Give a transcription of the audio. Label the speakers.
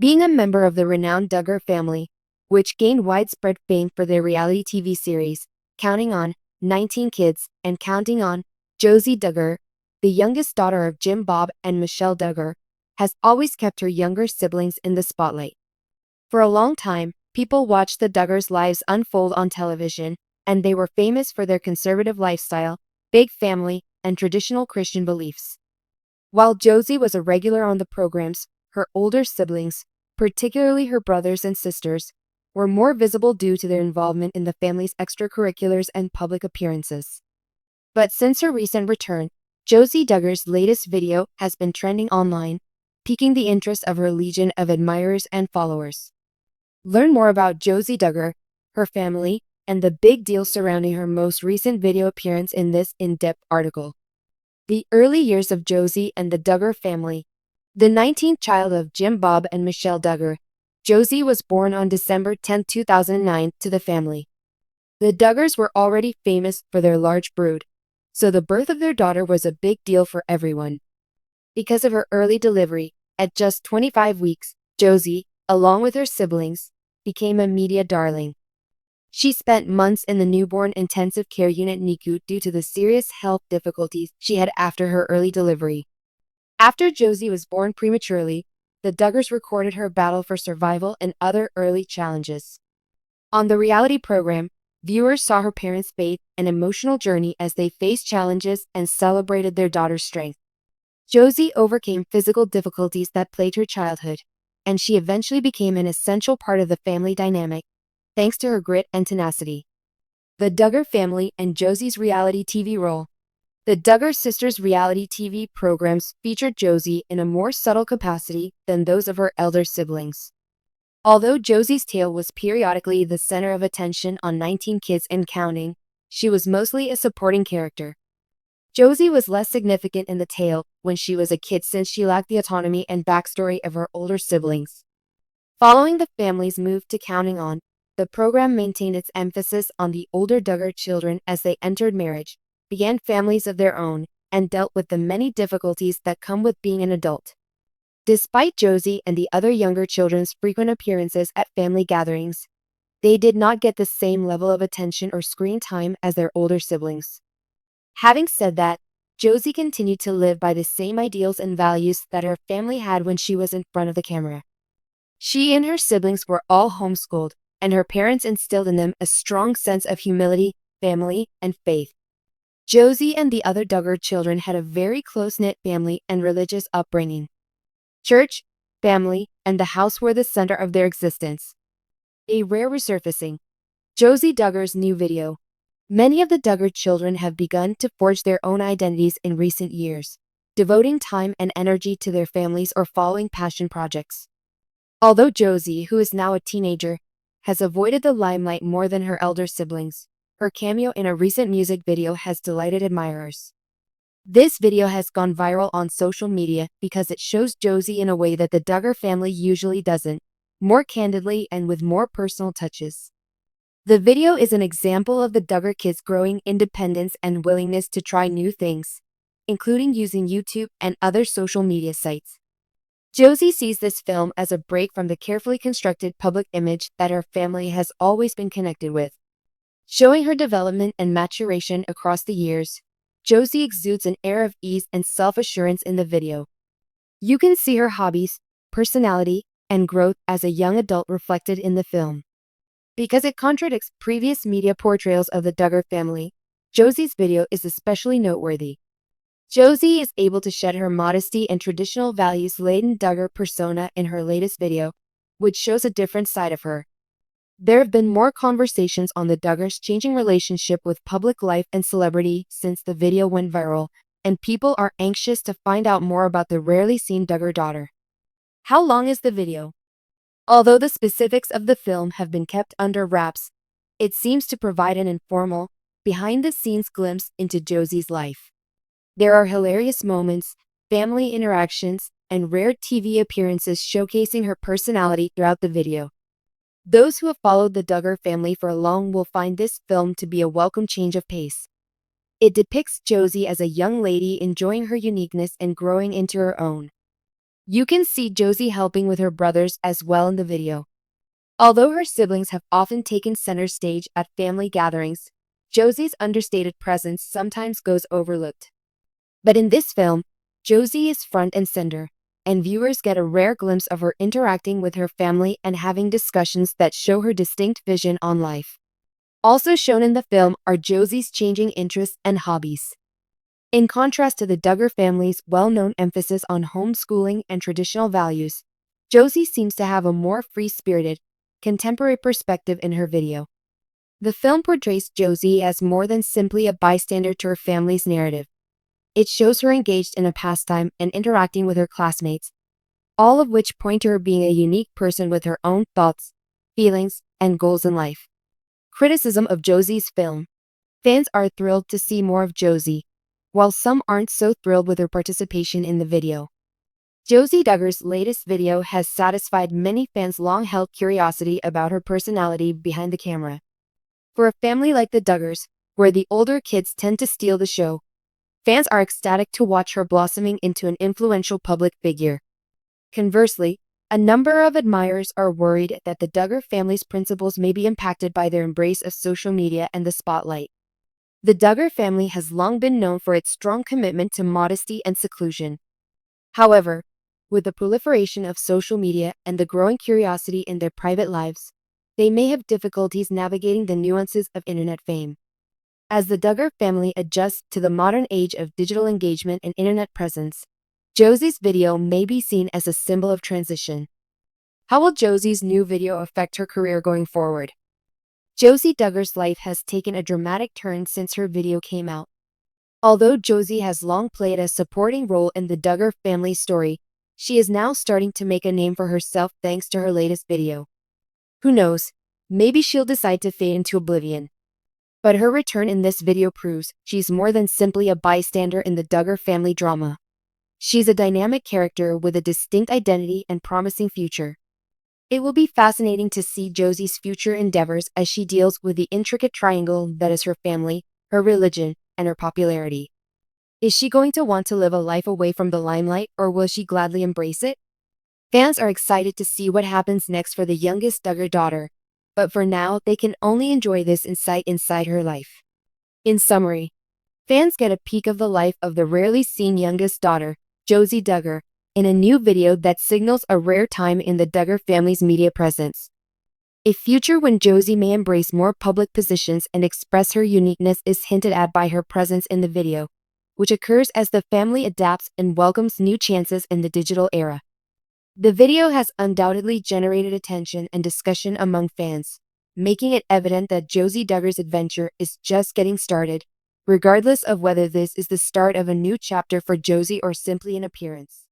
Speaker 1: Being a member of the renowned Duggar family, which gained widespread fame for their reality TV series, Counting On, 19 Kids, and Counting On, Josie Duggar, the youngest daughter of Jim Bob and Michelle Duggar, has always kept her younger siblings in the spotlight. For a long time, people watched the Duggars' lives unfold on television, and they were famous for their conservative lifestyle, big family, and traditional Christian beliefs. While Josie was a regular on the programs, her older siblings, particularly her brothers and sisters, were more visible due to their involvement in the family's extracurriculars and public appearances. But since her recent return, Josie Duggar's latest video has been trending online, piquing the interest of her legion of admirers and followers. Learn more about Josie Duggar, her family, and the big deal surrounding her most recent video appearance in this in-depth article. The early years of Josie and the Duggar family. The 19th child of Jim Bob and Michelle Duggar, Josie was born on December 10, 2009, to the family. The Duggars were already famous for their large brood, so the birth of their daughter was a big deal for everyone. Because of her early delivery, at just 25 weeks, Josie, along with her siblings, became a media darling. She spent months in the newborn intensive care unit NICU due to the serious health difficulties she had after her early delivery. After Josie was born prematurely, the Duggars recorded her battle for survival and other early challenges. On the reality program, viewers saw her parents' faith and emotional journey as they faced challenges and celebrated their daughter's strength. Josie overcame physical difficulties that plagued her childhood, and she eventually became an essential part of the family dynamic, thanks to her grit and tenacity. The Duggar family and Josie's reality TV role. The Duggar sisters' reality TV programs featured Josie in a more subtle capacity than those of her elder siblings. Although Josie's tale was periodically the center of attention on 19 Kids and Counting, she was mostly a supporting character. Josie was less significant in the tale when she was a kid since she lacked the autonomy and backstory of her older siblings. Following the family's move to Counting On, the program maintained its emphasis on the older Duggar children as they entered marriage, began families of their own, and dealt with the many difficulties that come with being an adult. Despite Josie and the other younger children's frequent appearances at family gatherings, they did not get the same level of attention or screen time as their older siblings. Having said that, Josie continued to live by the same ideals and values that her family had when she was in front of the camera. She and her siblings were all homeschooled, and her parents instilled in them a strong sense of humility, family, and faith. Josie and the other Duggar children had a very close-knit family and religious upbringing. Church, family, and the house were the center of their existence. A rare resurfacing. Josie Duggar's new video. Many of the Duggar children have begun to forge their own identities in recent years, devoting time and energy to their families or following passion projects. Although Josie, who is now a teenager, has avoided the limelight more than her elder siblings, her cameo in a recent music video has delighted admirers. This video has gone viral on social media because it shows Josie in a way that the Duggar family usually doesn't, more candidly and with more personal touches. The video is an example of the Duggar kids' growing independence and willingness to try new things, including using YouTube and other social media sites. Josie sees this film as a break from the carefully constructed public image that her family has always been connected with. Showing her development and maturation across the years, Josie exudes an air of ease and self-assurance in the video. You can see her hobbies, personality, and growth as a young adult reflected in the film. Because it contradicts previous media portrayals of the Duggar family, Josie's video is especially noteworthy. Josie is able to shed her modesty and traditional values-laden Duggar persona in her latest video, which shows a different side of her. There have been more conversations on the Duggars' changing relationship with public life and celebrity since the video went viral, and people are anxious to find out more about the rarely seen Duggar daughter. How long is the video? Although the specifics of the film have been kept under wraps, it seems to provide an informal, behind-the-scenes glimpse into Josie's life. There are hilarious moments, family interactions, and rare TV appearances showcasing her personality throughout the video. Those who have followed the Duggar family for long will find this film to be a welcome change of pace. It depicts Josie as a young lady enjoying her uniqueness and growing into her own. You can see Josie helping with her brothers as well in the video. Although her siblings have often taken center stage at family gatherings, Josie's understated presence sometimes goes overlooked. But in this film, Josie is front and center, and viewers get a rare glimpse of her interacting with her family and having discussions that show her distinct vision on life. Also shown in the film are Josie's changing interests and hobbies. In contrast to the Duggar family's well-known emphasis on homeschooling and traditional values, Josie seems to have a more free-spirited, contemporary perspective in her video. The film portrays Josie as more than simply a bystander to her family's narrative. It shows her engaged in a pastime and interacting with her classmates, all of which point to her being a unique person with her own thoughts, feelings, and goals in life. Criticism of Josie's film. Fans are thrilled to see more of Josie, while some aren't so thrilled with her participation in the video. Josie Duggar's latest video has satisfied many fans' long-held curiosity about her personality behind the camera. For a family like the Duggars, where the older kids tend to steal the show, fans are ecstatic to watch her blossoming into an influential public figure. Conversely, a number of admirers are worried that the Duggar family's principles may be impacted by their embrace of social media and the spotlight. The Duggar family has long been known for its strong commitment to modesty and seclusion. However, with the proliferation of social media and the growing curiosity in their private lives, they may have difficulties navigating the nuances of internet fame. As the Duggar family adjusts to the modern age of digital engagement and internet presence, Josie's video may be seen as a symbol of transition. How will Josie's new video affect her career going forward? Josie Duggar's life has taken a dramatic turn since her video came out. Although Josie has long played a supporting role in the Duggar family story, she is now starting to make a name for herself thanks to her latest video. Who knows, maybe she'll decide to fade into oblivion. But her return in this video proves she's more than simply a bystander in the Duggar family drama. She's a dynamic character with a distinct identity and promising future. It will be fascinating to see Josie's future endeavors as she deals with the intricate triangle that is her family, her religion, and her popularity. Is she going to want to live a life away from the limelight, or will she gladly embrace it? Fans are excited to see what happens next for the youngest Duggar daughter, but for now they can only enjoy this insight inside her life. In summary, fans get a peek of the life of the rarely seen youngest daughter, Josie Duggar, in a new video that signals a rare time in the Duggar family's media presence. A future when Josie may embrace more public positions and express her uniqueness is hinted at by her presence in the video, which occurs as the family adapts and welcomes new chances in the digital era. The video has undoubtedly generated attention and discussion among fans, making it evident that Josie Duggar's adventure is just getting started, regardless of whether this is the start of a new chapter for Josie or simply an appearance.